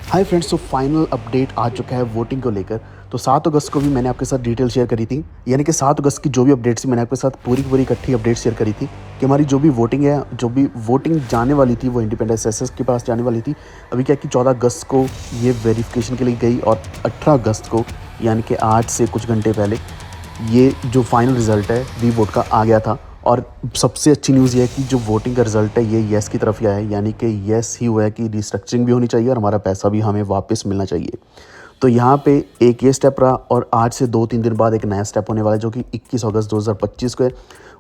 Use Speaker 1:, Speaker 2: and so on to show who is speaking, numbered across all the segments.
Speaker 1: Hi friends, तो final update आ चुका है वोटिंग को लेकर। तो 7 अगस्त को भी मैंने आपके साथ डिटेल शेयर करी थी, यानी कि 7 अगस्त की जो भी अपडेट्स थी मैंने आपके साथ पूरी की पूरी इकट्ठी अपडेट शेयर करी थी कि हमारी जो भी वोटिंग है, जो भी वोटिंग जाने वाली थी वो इंडिपेंडेंट एसएस के पास जाने वाली थी। अभी क्या कि 14 अगस्त को ये वेरिफिकेशन के लिए गई और 18 अगस्त को यानी कि आज से कुछ घंटे पहले ये जो फाइनल रिज़ल्ट है वी वोट का आ गया था। और सबसे अच्छी न्यूज़ ये है कि जो वोटिंग का रिज़ल्ट है ये येस की तरफ ही आया है, यानी कि येस ही हुआ है कि रिस्ट्रक्चरिंग भी होनी चाहिए और हमारा पैसा भी हमें वापस मिलना चाहिए। तो यहाँ पे एक ये स्टेप रहा और आज से 2-3 दिन बाद एक नया स्टेप होने वाला है जो कि 21 अगस्त 2025 को है।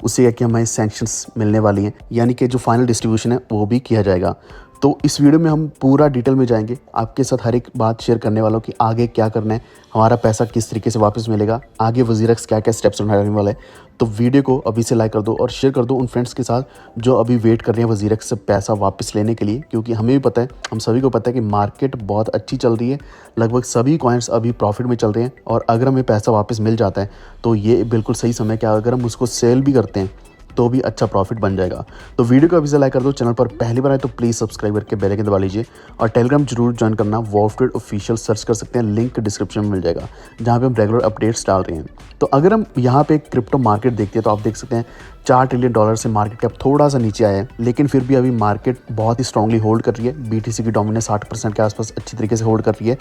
Speaker 1: उससे यह कि हमें सैंक्शंस मिलने वाली हैं, यानी कि जो फाइनल डिस्ट्रीब्यूशन है वो भी किया जाएगा। तो इस वीडियो में हम पूरा डिटेल में जाएंगे, आपके साथ हर एक बात शेयर करने वालों कि आगे क्या करना है, हमारा पैसा किस तरीके से वापस मिलेगा, आगे वज़ीरक्स क्या क्या स्टेप्स उठाने वाला है। तो वीडियो को अभी से लाइक कर दो और शेयर कर दो उन फ्रेंड्स के साथ जो अभी वेट कर रहे हैं वज़ीरक्स से पैसा वापस लेने के लिए, क्योंकि हमें भी पता है, हम सभी को पता है कि मार्केट बहुत अच्छी चल रही है, लगभग सभी कॉइन्स अभी प्रॉफिट में चल रहे हैं। और अगर हमें पैसा वापस मिल जाता है तो ये बिल्कुल सही समय है कि अगर हम उसको सेल भी करते हैं तो भी अच्छा प्रॉफिट बन जाएगा। तो वीडियो को अभी से लाइक कर दो, चैनल पर पहली बार आए तो प्लीज़ सब्सक्राइब करके बेल आइकन दबा लीजिए और टेलीग्राम जरूर ज्वाइन करना। वॉल्फट्रेड ऑफिशियल सर्च कर सकते हैं, लिंक डिस्क्रिप्शन में मिल जाएगा, जहाँ पे हम रेगुलर अपडेट्स डाल रहे हैं। तो अगर हम यहाँ पे क्रिप्टो मार्केट देखते हैं तो आप देख सकते हैं $4 ट्रिलियन से मार्केट कैप थोड़ा सा नीचे आया है, लेकिन फिर भी अभी मार्केट बहुत ही स्ट्रांगली होल्ड कर रही है। बीटीसी की डोमिनेंस 60% के आसपास अच्छी तरीके से होल्ड कर रही है।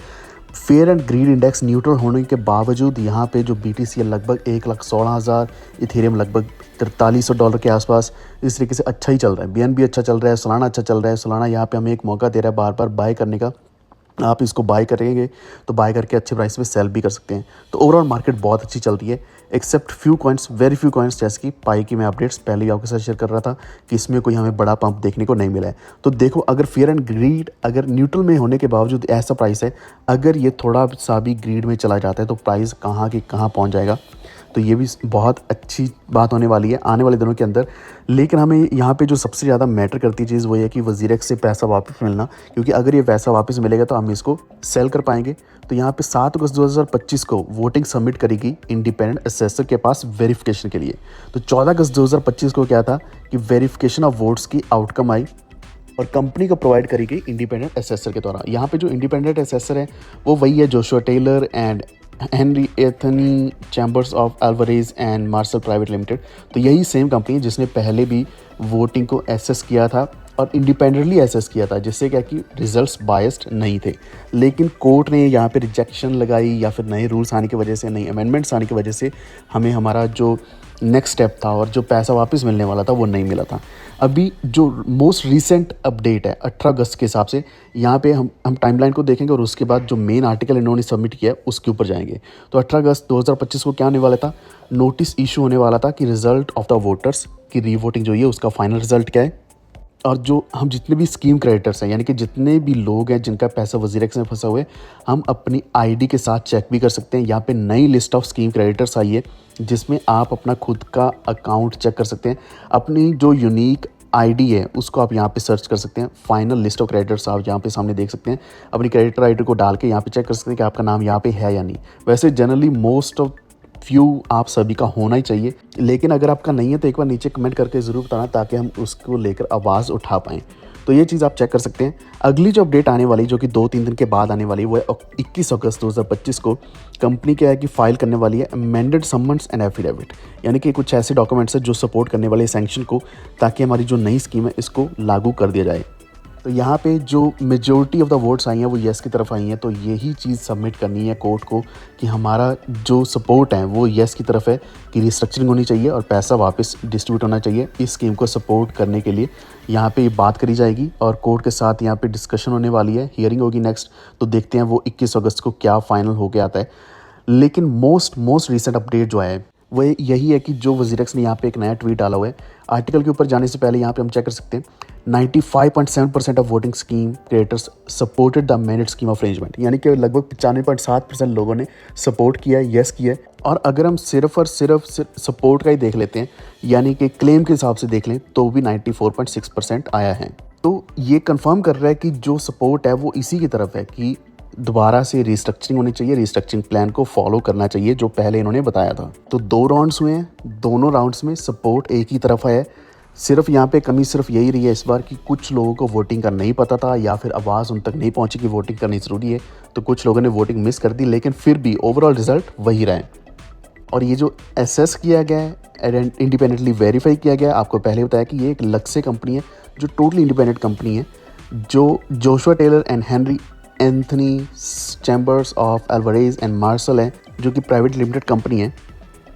Speaker 1: Fair and greed index neutral होने के बावजूद यहाँ पे जो बीटीसी है लगभग 1,16,000, इथेरियम लगभग $4300 के आसपास, इस तरीके से अच्छा ही चल रहा है। बीएनबी अच्छा चल रहा है, सोलाना अच्छा चल रहा है। सोलाना यहाँ पे हमें एक मौका दे रहा है बार बार बाय करने का। आप इसको बाय करेंगे तो बाय करके अच्छे प्राइस पे सेल भी कर सकते हैं। तो ओवरऑल मार्केट बहुत अच्छी चल रही है, except few coins, very few coins, जैसे कि पाई की मैं अपडेट्स पहले ही आपके साथ शेयर कर रहा था कि इसमें कोई हमें बड़ा पंप देखने को नहीं मिला है। तो देखो, अगर फेयर एंड ग्रीड अगर न्यूट्रल में होने के बावजूद ऐसा प्राइस है, अगर ये थोड़ा सा भी ग्रीड में चला जाता है तो प्राइस कहाँ की कहाँ पहुँच जाएगा। तो ये भी बहुत अच्छी बात होने वाली है आने वाले दिनों के अंदर। लेकिन हमें यहाँ पे जो सबसे ज़्यादा मैटर करती चीज़ वो है कि वज़ीरक्स से पैसा वापस मिलना, क्योंकि अगर ये पैसा वापस मिलेगा तो हम इसको सेल कर पाएंगे। तो यहाँ पे 7 अगस्त 2025 को वोटिंग सबमिट करेगी इंडिपेंडेंट असेसर के पास वेरिफिकेशन के लिए। तो 14 अगस्त 2025 को क्या था कि वेरिफिकेशन ऑफ वोट्स की आउटकम आई और कंपनी को प्रोवाइड करेगी इंडिपेंडेंट असेसर के द्वारा। यहाँ पे जो इंडिपेंडेंट असेसर है वो वही है, Joshua Taylor and Henry Anthony Chambers of Alvarez and Marshall private limited. तो यही सेम कंपनी है जिसने पहले भी वोटिंग को एसेस किया था और इंडिपेंडेंटली एसेस किया था, जिससे क्या कि रिजल्ट्स बायस्ड नहीं थे। लेकिन कोर्ट ने यहाँ पे रिजेक्शन लगाई या फिर नए रूल्स आने की वजह से, नई अमेंडमेंट्स आने की वजह से हमें हमारा जो नेक्स्ट स्टेप था और जो पैसा वापस मिलने वाला था वो नहीं मिला था। अभी जो मोस्ट रीसेंट अपडेट है 18 अगस्त के हिसाब से, यहाँ पे हम टाइमलाइन को देखेंगे और उसके बाद जो मेन आर्टिकल इन्होंने सबमिट किया है उसके ऊपर जाएंगे। तो 18 अगस्त 2025 को क्या होने वाला था, नोटिस इशू होने वाला था कि रिजल्ट ऑफ द वोटर्स की रीवोटिंग जो है उसका फाइनल रिजल्ट क्या है। और जो हम जितने भी स्कीम क्रेडिटर्स हैं, यानी कि जितने भी लोग हैं जिनका पैसा वज़ीरक्स में फंसा हुआ है, हम अपनी आईडी के साथ चेक भी कर सकते हैं। यहाँ पे नई लिस्ट ऑफ स्कीम क्रेडिटर्स आई है जिसमें आप अपना खुद का अकाउंट चेक कर सकते हैं। अपनी जो यूनिक आईडी है उसको आप यहाँ पे सर्च कर सकते हैं। फाइनल लिस्ट ऑफ क्रेडिटर्स आप यहाँ पे सामने देख सकते हैं। अपनी क्रेडिटर आईडी को डाल के यहाँ पे चेक कर सकते हैं कि आपका नाम यहाँ पे है या नहीं। वैसे जनरली मोस्ट ऑफ फ्यू आप सभी का होना ही चाहिए, लेकिन अगर आपका नहीं है तो एक बार नीचे कमेंट करके ज़रूर बताना ताकि हम उसको लेकर आवाज़ उठा पाएँ। तो ये चीज़ आप चेक कर सकते हैं। अगली जो अपडेट आने वाली जो कि 2-3 दिन के बाद आने वाली वो है 21 अगस्त 2025 को कंपनी क्या है कि फाइल करने वाली है अमेंडेड समन्स एंड एफिडेविट, यानी कि कुछ ऐसे डॉक्यूमेंट्स हैं जो सपोर्ट करने वाले सैंक्शन को, ताकि हमारी जो नई स्कीम है इसको लागू कर दिया जाए। तो यहाँ पे जो मेजॉरिटी ऑफ द वोट्स आई हैं वो येस की तरफ आई हैं। तो यही चीज़ सबमिट करनी है कोर्ट को कि हमारा जो सपोर्ट है वो येस की तरफ है कि रिस्ट्रक्चरिंग होनी चाहिए और पैसा वापस डिस्ट्रीब्यूट होना चाहिए। इस स्कीम को सपोर्ट करने के लिए यहाँ पे बात करी जाएगी और कोर्ट के साथ यहाँ पे डिस्कशन होने वाली है, हियरिंग होगी नेक्स्ट। तो देखते हैं वो 21 अगस्त को क्या फाइनल होके आता है। लेकिन मोस्ट रिसेंट अपडेट जो है वो यही है कि जो वज़ीरक्स ने यहाँ पे एक नया ट्वीट डाला हुआ है। आर्टिकल के ऊपर जाने से पहले यहाँ पे हम चेक कर सकते हैं 95.7% of voting scheme creators supported the amended scheme of arrangement, यानी कि लगभग 95.7% लोगों ने सपोर्ट किया है, येस किया है। और अगर हम सिर्फ और सिर्फ सपोर्ट का ही देख लेते हैं, यानी कि क्लेम के हिसाब से देख लें, तो भी 94.6% आया है। तो ये कंफर्म कर रहा है कि जो सपोर्ट है वो इसी की तरफ है कि दोबारा से रिस्ट्रक्चरिंग होनी चाहिए, रिस्ट्रक्चरिंग प्लान को फॉलो करना चाहिए जो पहले इन्होंने बताया था। तो 2 राउंड्स हुए हैं, दोनों राउंड्स में सपोर्ट एक ही तरफ है। सिर्फ यहाँ पे कमी सिर्फ यही रही है इस बार कि कुछ लोगों को वोटिंग का नहीं पता था या फिर आवाज़ उन तक नहीं पहुँची कि वोटिंग करनी ज़रूरी है, तो कुछ लोगों ने वोटिंग मिस कर दी, लेकिन फिर भी ओवरऑल रिजल्ट वही रहे। और ये जो एसेस किया गया है, इंडिपेंडेंटली वेरीफाई किया गया है, आपको पहले बताया कि ये एक लक्से कंपनी है जो टोटली इंडिपेंडेंट कंपनी है, जो Joshua Taylor and Henry Anthony Chambers of Alvarez and Marshall है, जो कि प्राइवेट लिमिटेड कंपनी है।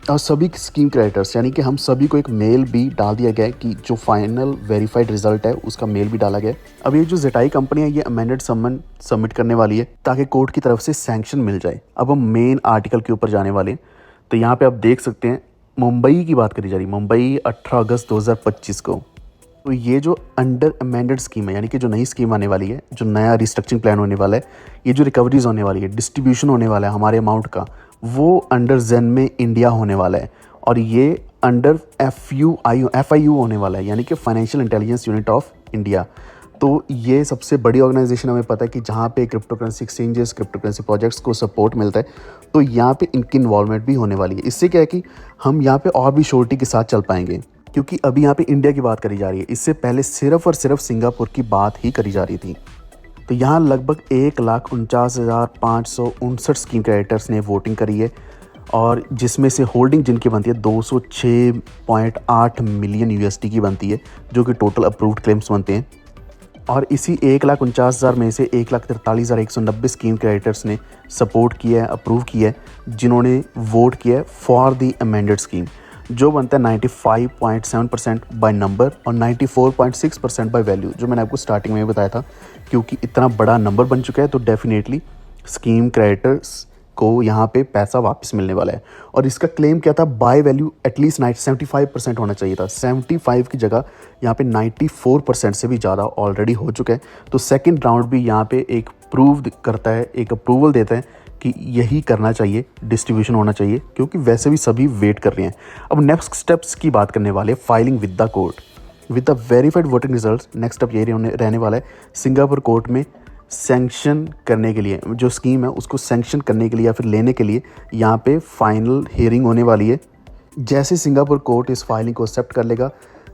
Speaker 1: और सभी स्कीम क्रिएटर्स यानी कि हम सभी को एक मेल भी डाल दिया गया है कि जो फाइनल वेरीफाइड रिजल्ट है उसका मेल भी डाला गया है। अब ये जो जेटाई कंपनी है ये अमेंडेड समन सबमिट करने वाली है ताकि कोर्ट की तरफ से सैंक्शन मिल जाए। अब हम मेन आर्टिकल के ऊपर जाने वाले हैं। तो यहाँ पे आप देख सकते हैं मुंबई की बात करी जा रही है, मुंबई 18 अगस्त 2025 को। तो ये जो अंडर अमेंडेड स्कीम है यानी कि जो नई स्कीम आने वाली है, जो नया रिस्ट्रक्चरिंग प्लान होने वाला है, ये जो रिकवरीज होने वाली है, डिस्ट्रीब्यूशन होने वाला है हमारे अमाउंट का, वो अंडर जेन में इंडिया होने वाला है। और ये अंडर FIU होने वाला है यानी कि financial intelligence unit of India. तो ये सबसे बड़ी ऑर्गेनाइजेशन हमें पता है कि जहाँ पे crypto currency exchanges, crypto currency projects को सपोर्ट मिलता है, तो यहाँ पे इनकी इन्वॉल्वमेंट भी होने वाली है। इससे क्या है कि हम यहाँ पे और भी श्योरिटी के साथ चल पाएंगे, क्योंकि अभी यहाँ पे इंडिया की बात करी जा रही है, इससे पहले सिर्फ और सिर्फ सिंगापुर की बात ही करी जा रही थी। तो यहाँ लगभग 1,49,559 स्कीम क्रिएटर्स ने वोटिंग करी है, और जिसमें से होल्डिंग जिनकी बनती है 206.8 मिलियन USD की बनती है, जो कि टोटल अप्रूव्ड क्लेम्स बनते हैं। और इसी 1,49,000 में से 1,43,190 स्कीम क्रिएटर्स ने सपोर्ट किया है, अप्रूव किया है, जिन्होंने वोट किया है फॉर द अमेंडेड स्कीम, जो बनता है 95.7% बाय नंबर और 94.6% बाय वैल्यू, जो मैंने आपको स्टार्टिंग में बताया था। क्योंकि इतना बड़ा नंबर बन चुका है तो डेफिनेटली स्कीम क्रिएटर्स को यहाँ पे पैसा वापस मिलने वाला है। और इसका क्लेम क्या था, बाय वैल्यू एटलीस्ट 75% होना चाहिए था। 75 की जगह यहाँ पे 94% से भी ज़्यादा ऑलरेडी हो चुका है। तो सेकंड राउंड भी यहाँ पे एक प्रूव करता है, एक अप्रूवल देता है कि यही करना चाहिए, डिस्ट्रीब्यूशन होना चाहिए, क्योंकि वैसे भी सभी वेट कर रहे हैं। अब नेक्स्ट स्टेप्स की बात करने वाले, filing with the court with the verified voting result. Next step ये रहने वाला है सिंगापुर कोर्ट में सैंक्शन करने के लिए, जो स्कीम है उसको सैंक्शन करने के लिए या फिर लेने के लिए यहाँ पे फाइनल हियरिंग होने वाली है। जैसे सिंगापुर कोर्ट इस फाइलिंग को एक्सेप्ट कर लेगा,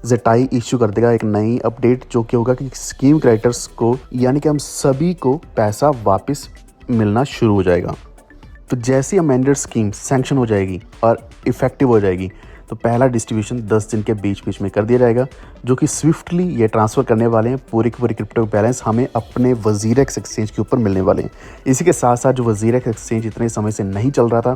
Speaker 1: जेटाई इश्यू कर देगा एक नई अपडेट, जो कि होगा कि स्कीम क्रिएटर्स को यानी कि हम सभी को पैसा वापस मिलना शुरू हो जाएगा। तो जैसी अमेंडेड स्कीम सैंक्शन हो जाएगी और इफ़ेक्टिव हो जाएगी, तो पहला डिस्ट्रीब्यूशन 10 दिन के बीच में कर दिया जाएगा, जो कि स्विफ्टली ये ट्रांसफ़र करने वाले हैं। पूरी की पूरी क्रिप्टो बैलेंस हमें अपने वज़ीरेक्स एक्सचेंज के ऊपर मिलने वाले हैं। इसी के साथ साथ जो वज़ीरेक्स एक्सचेंज इतने समय से नहीं चल रहा था,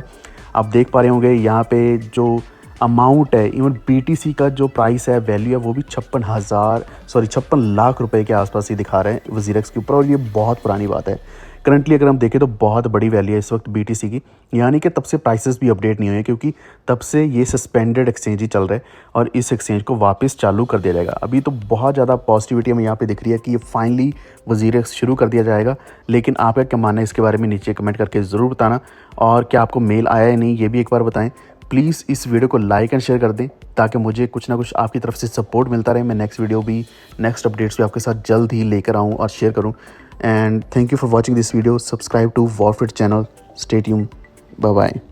Speaker 1: आप देख पा रहे होंगे यहाँ पे जो अमाउंट है, इवन BTC का जो प्राइस है, वैल्यू है, वो भी 56 लाख रुपए के आसपास ही दिखा रहे हैं वज़ीरेक्स के ऊपर। और ये बहुत पुरानी बात है। करंटली अगर हम देखें तो बहुत बड़ी वैल्यू है इस वक्त BTC की, यानी कि तब से प्राइसेस भी अपडेट नहीं हुए, क्योंकि तब से ये सस्पेंडेड एक्सचेंज ही चल रहा है और इस एक्सचेंज को वापस चालू कर दिया जाएगा। अभी तो बहुत ज़्यादा पॉजिटिविटी हमें यहाँ पे दिख रही है कि ये फाइनली वज़ीरेक्स शुरू कर दिया जाएगा। लेकिन आपका क्या मानना है इसके बारे में नीचे कमेंट करके ज़रूर बताना, और क्या आपको मेल आया है नहीं ये भी एक बार बताएं। प्लीज़ इस वीडियो को लाइक एंड शेयर कर दें ताकि मुझे कुछ ना कुछ आपकी तरफ से सपोर्ट मिलता रहे। मैं नेक्स्ट वीडियो भी, नेक्स्ट अपडेट्स भी आपके साथ जल्द ही लेकर आऊँ और शेयर करूँ। And thank you for watching this video. Subscribe to Warfit channel. Stay tuned. Bye bye.